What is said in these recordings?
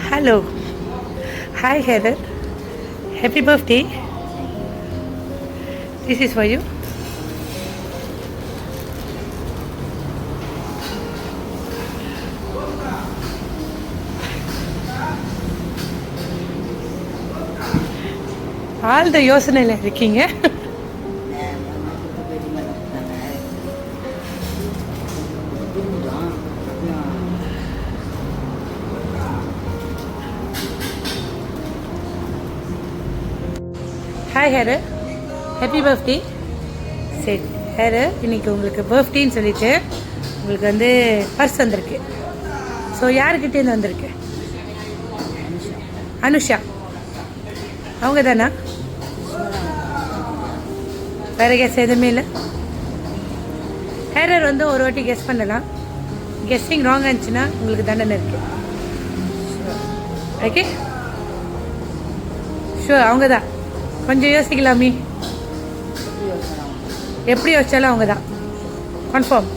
Hello. Hi, Heather. Happy birthday. This is for you. ஆழ்ந்த யோசனையில் இருக்கீங்க. Hi hair, happy birthday. சரி hair, இன்னைக்கு உங்களுக்கு பர்த்டேன்னு சொல்லிட்டு உங்களுக்கு வந்து பர்ஸ் வந்திருக்கு. ஸோ யாருக்கிட்டேருந்து வந்திருக்கு? அனுஷா அவங்க தானா? வேறு கெஸ் எதுவுமே இல்லை. ஹேரர் வந்து ஒரு வாட்டி கெஸ் பண்ணலாம். கெஸ்ஸிங் ராங் ஆச்சுன்னா உங்களுக்கு தண்டனை இருக்கு. ஓகே ஷூர், அவங்க தான். கொஞ்சம் யோசிக்கலாமே. எப்படி யோசிச்சாலும் அவங்க தான். Confirm.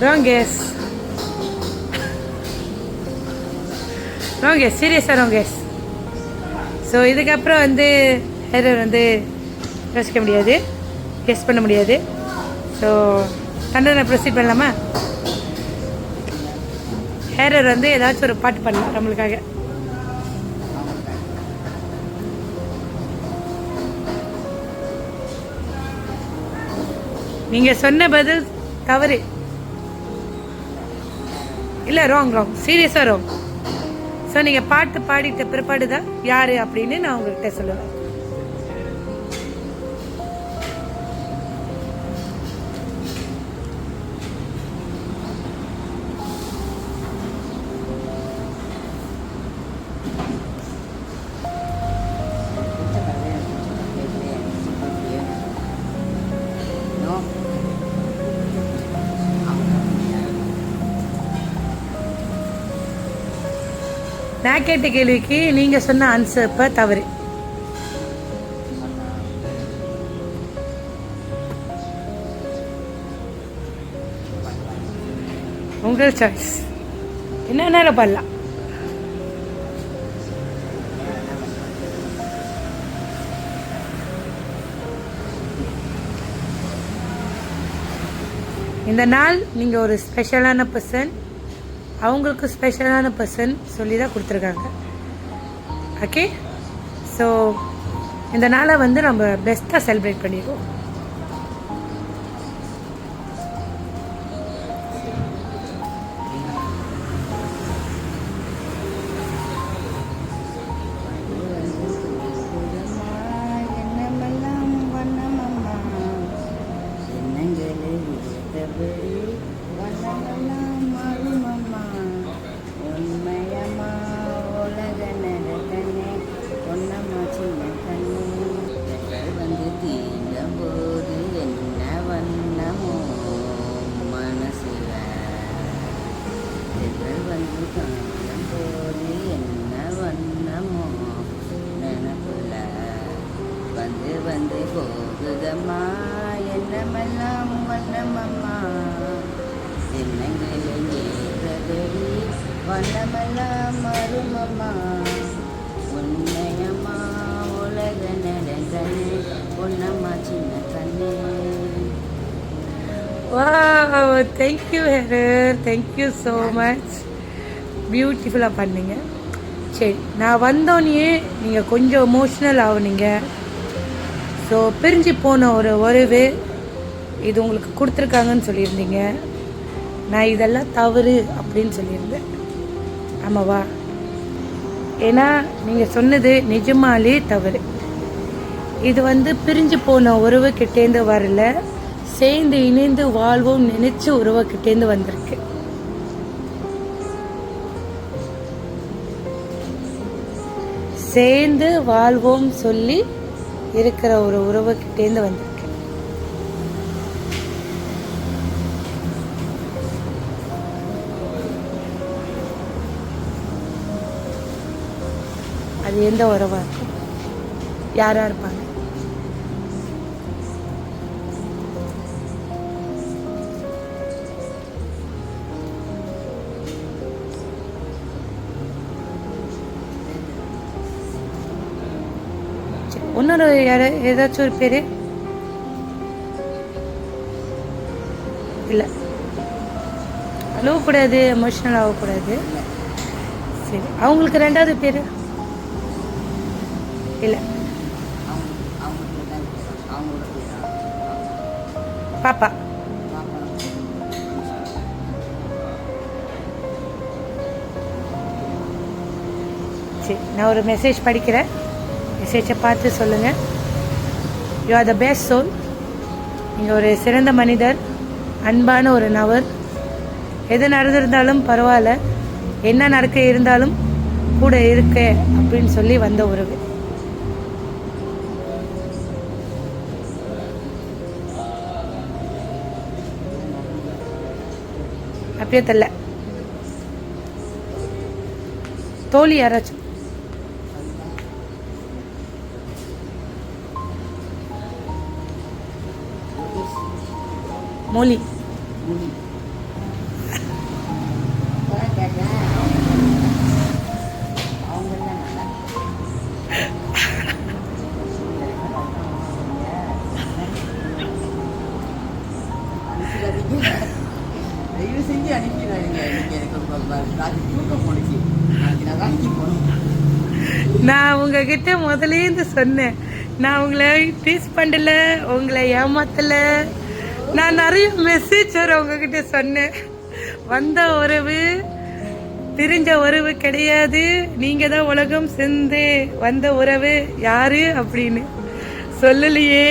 Wrong guess. Wrong guess, சீரியஸாக ராங் கெஸ். ஸோ இதுக்கப்புறம் வந்து ஹேரர் வந்து யோசிக்க முடியாது, கெஸ் பண்ண முடியாது. ஸோ தண்டனை ப்ரொசீட் பண்ணலாமா? ஹேரர் வந்து ஏதாச்சும் ஒரு பாட்டு பண்ணலாம் நம்மளுக்காக. நீங்கள் சொன்ன பதில் தவறு. இல்லை, ராங் ராங், சீரியஸாக ராங். ஸோ நீங்கள் பாட்டு பாடிட்ட பிற்பாடு தான் யார் அப்படின்னு நான் உங்கள்கிட்ட சொல்லுவேன். நான் கேட்ட கேள்விக்கு நீங்கள் சொன்ன ஆன்சர் இப்போ தவறு. உங்கள் சாய்ஸ். என்ன நேரம் பண்ணலாம். இந்த நாள் நீங்கள் ஒரு ஸ்பெஷலான பர்சன், அவங்களுக்கு ஸ்பெஷலான பர்சன் சொல்லி தான் கொடுத்துருக்காங்க. ஓகே, ஸோ இந்த நாளை வந்து நம்ம பெஸ்ட்டாக செலிப்ரேட் பண்ணிடுவோம். வந்து போகுதம்மா என்னமெல்லாம் வண்ணமம்மா எண்ணங்களில் ஏற்றதடி வண்ணமெல்லாம் மருமம்மா உண்மையம்மா உலக நடக்கண்ணே பொன்னம்மா சின்ன கண்ணே. Wow, thank you Heather, thank you so much. பியூட்டிஃபுல்லாக பண்ணீங்க. சரி, நான் வந்தோடனே நீங்கள் கொஞ்சம் எமோஷ்னல் ஆகுனீங்க. ஸோ பிரிஞ்சு போன ஒரு உறவு இது உங்களுக்கு கொடுத்துருக்காங்கன்னு சொல்லியிருந்தீங்க. நான் இதெல்லாம் தவறு அப்படின்னு சொல்லியிருந்தேன். ஆமாவா? ஏன்னா நீங்கள் சொன்னது நிஜமாலே தவறு. இது வந்து பிரிஞ்சு போன உறவு கிட்டேருந்து வரல, சேர்ந்து இணைந்து வாழ்வோம் நினைச்ச உறவு கிட்டேருந்து வந்திருக்கு. சேர்ந்து வாழ்வோம் சொல்லி இருக்கிற ஒரு உறவு கிட்டேருந்து வந்திருக்கு. அது எந்த உறவா இருக்கும்? யாரா இருப்பாங்க? இன்னொரு ஏதாச்சும் ஒரு பேர் இல்லை, அழுவக்கூடாது, எமோஷ்னல் ஆகக்கூடாது. சரி, அவங்களுக்கு ரெண்டாவது பேர் இல்லை, பாப்பா. சரி, நான் ஒரு மெசேஜ் படிக்கிறேன், மெசேஜை பார்த்து சொல்லுங்கள். You are the best soul. நீங்கள் ஒரு சிறந்த மனிதர், அன்பான ஒரு நபர். எது நடந்திருந்தாலும் பரவாயில்ல, என்ன நடக்க இருந்தாலும் கூட இருக்க அப்படின்னு சொல்லி வந்த உறவு. அப்படியே தெரியல, தோழி யாராச்சும்? மொழி. நான் உங்ககிட்ட முதலேருந்து சொன்னேன், நான் உங்களை டீஸ் பண்ணல, உங்களை ஏமாத்தல. நான் நிறைய மெசேஜ் வர உங்ககிட்ட சொன்னேன், வந்த உறவு பிரிஞ்ச உறவு கிடையாது, நீங்க தான் உலகம் சேர்ந்து வந்த உறவு யாரு அப்படின்னு சொல்லலையே.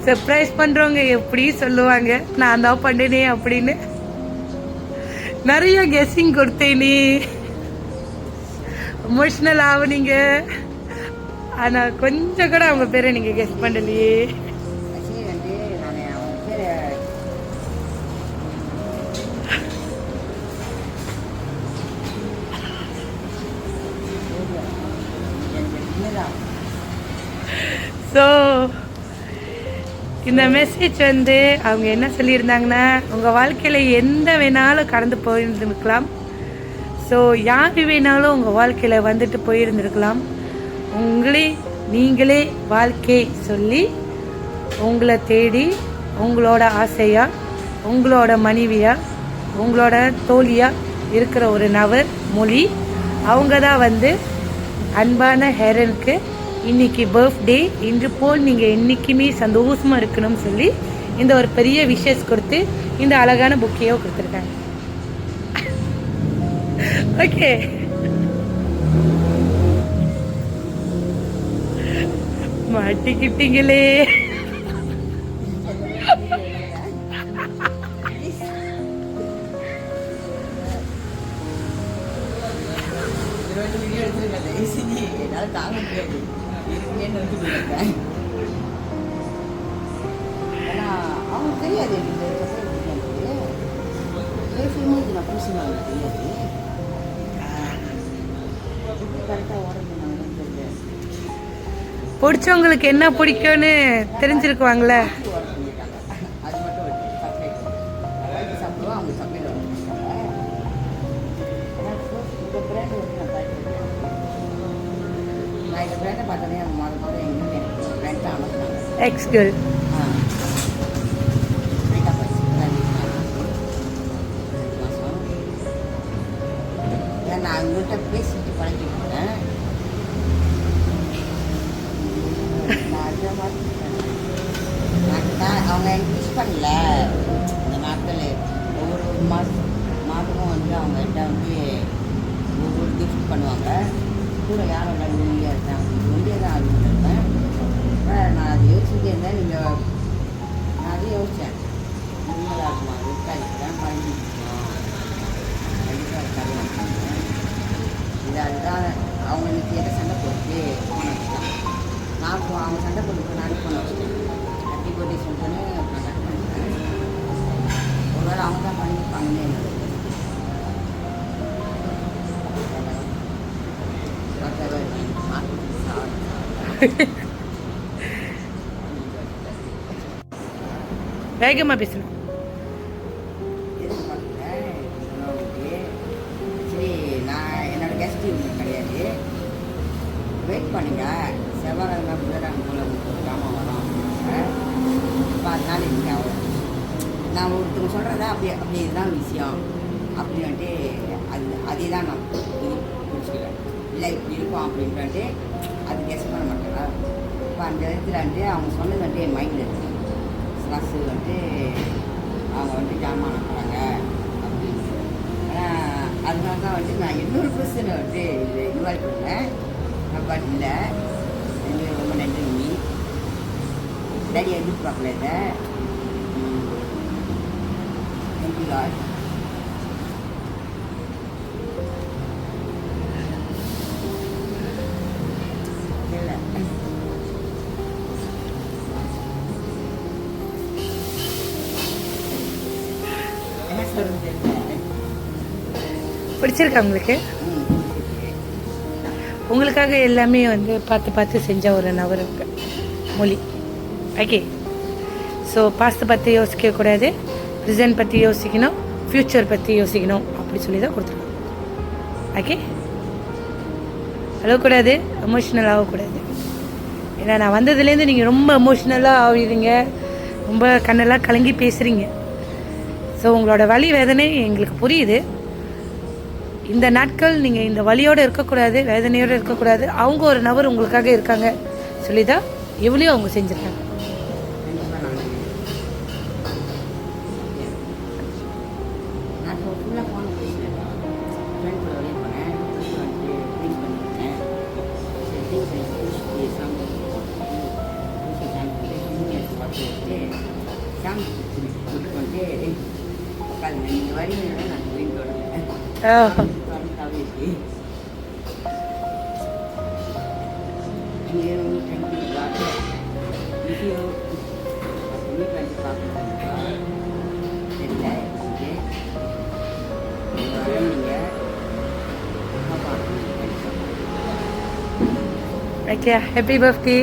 சர்ப்ரைஸ் பண்றவங்க எப்படி சொல்லுவாங்க நான் தான் பண்ணேனே அப்படின்னு. நிறைய கெஸ்ஸிங் கொடுத்தேனே, எமோஷனல் ஆகுனீங்க, ஆனா கொஞ்சம் கூட அவங்க பேரை நீங்க கெஸ் பண்ணலையே. ஸோ இந்த மெசேஜ் வந்து அவங்க என்ன சொல்லியிருந்தாங்கன்னா, உங்கள் வாழ்க்கையில் எந்த வேணாலும் கடந்து போயிருந்துருக்கலாம். ஸோ யார் வேணாலும் உங்கள் வாழ்க்கையில் வந்துட்டு போயிருந்துருக்கலாம். நீங்களே வாழ்க்கை சொல்லி உங்களை தேடி உங்களோட ஆசையாக, உங்களோட மனைவியாக, உங்களோட தோழியாக இருக்கிற ஒரு நபர் மொழி. அவங்க தான் வந்து அன்பான ஹெரனுக்கு இன்னைக்கு பர்த்டே, இன்று போல் நீங்கள் என்றைக்குமே சந்தோஷமாக இருக்கணும்னு சொல்லி இந்த ஒரு பெரிய விஷஸ் கொடுத்து இந்த அழகான புக்கையோ கொடுத்துருக்காங்க. ஓகே, மாட்டிக்கிட்டீங்களே. அவங்க தெரியாது, பேசும்போது நான் பூசினாங்க தெரியாது, கரெக்டாக உடம்பு பிடிச்சவங்களுக்கு என்ன பிடிக்கும்னு தெரிஞ்சிருக்குவாங்களே. அது மட்டும் சாப்பிடுவோம், அவங்க சமையல் இந்த பிராண்ட் வந்து நான் இந்த பிராண்டை பார்த்தோன்னே முதல்ல எங்கே எனக்கு பிராண்ட் அனுப்புனாங்க. X girl. நான் அவங்ககிட்ட பேசிட்டு பழகிட்டு இருந்தேன். அவங்க எனக்கு விஷ் பண்ணல. இந்த நாட்கள் ஒவ்வொரு மாதமும் வந்து அவங்ககிட்ட வந்து ஒவ்வொரு கிஃப்ட் பண்ணுவாங்க. கூட யாரும் இல்லை, ஒல்லியாக இருக்கேன், ஒல்லியாக தான் ஆகிருப்பேன். நான் அதை யோசிச்சுட்டே இருந்தேன். நான் அதை யோசித்தேன், உண்மையாக இருக்குமா, இருக்காதுதான் பழகிருக்கோம், கண்டிப்பாக இருக்காது. அதுதான் அவங்க இன்னைக்கு எதை சண்டை போட்டு ஃபோன் வச்சுட்டாங்க. நான் அவங்க சண்டை போட்டு நானும் ஃபோன் வச்சுட்டேன். ஹாப்பி பர்த்டே சொல்லிட்டேன்னு நான் கட் பண்ணிட்டேன். ஒருவேளை அவங்க தான் பண்ணியிருப்பாங்கன்னு என்னோட வேகமாக பேசணும். சரி, நான் ஒருத்தர் சொல்கிறத அப்படி இதுதான் விஷயம் அப்படின்ட்டு அதே தான் நான் புரிச்சுக்கிறேன். இல்லை இப்படி இருக்கும் அப்படின்ட்டு அது கெஸ் பண்ண மாட்டேங்களா. இப்போ அந்த இடத்துல அவங்க சொன்னது என் மைண்டில் இருக்குது. ஸ்லாஸ் அவங்க ஜாமான் அனுப்புகிறாங்க அப்படின்னு. ஆனால் அதனால தான் நான் இன்னொரு பர்சனை இன்வால்வ் பண்ணேன். பட் இல்லை, ரொம்ப நன்றி. டாடி எதிர்பார்க்கல இதை. நன்றி காட். பிடிச்சிருக்கா உங்களுக்கு? உங்களுக்காக எல்லாமே பார்த்து செஞ்ச ஒரு நபர் மொழி. ஓகே, ஸோ பாஸ்ட் பற்றி யோசிக்கக்கூடாது, ப்ரெசன்ட் பற்றி யோசிக்கணும், ஃப்யூச்சர் பற்றி யோசிக்கணும் அப்படி சொல்லி தான் கொடுத்துருக்கோம். ஓகே, அழக்கூடாது, எமோஷ்னல் ஆகக்கூடாது. ஏன்னா நான் வந்ததுலேருந்து நீங்கள் ரொம்ப எமோஷ்னலாக ஆகிடுறீங்க, ரொம்ப கண்ணெல்லாம் கலங்கி பேசுகிறீங்க. ஸோ உங்களோட வலி வேதனை எங்களுக்கு புரியுது. இந்த நாட்கள் நீங்கள் இந்த வலியோடு இருக்கக்கூடாது, வேதனையோடு இருக்கக்கூடாது. அவங்க ஒரு நபர் உங்களுக்காக இருக்காங்க சொல்லி தான் எவ்வளோ அவங்க செஞ்சுருக்காங்க. Okay, happy birthday.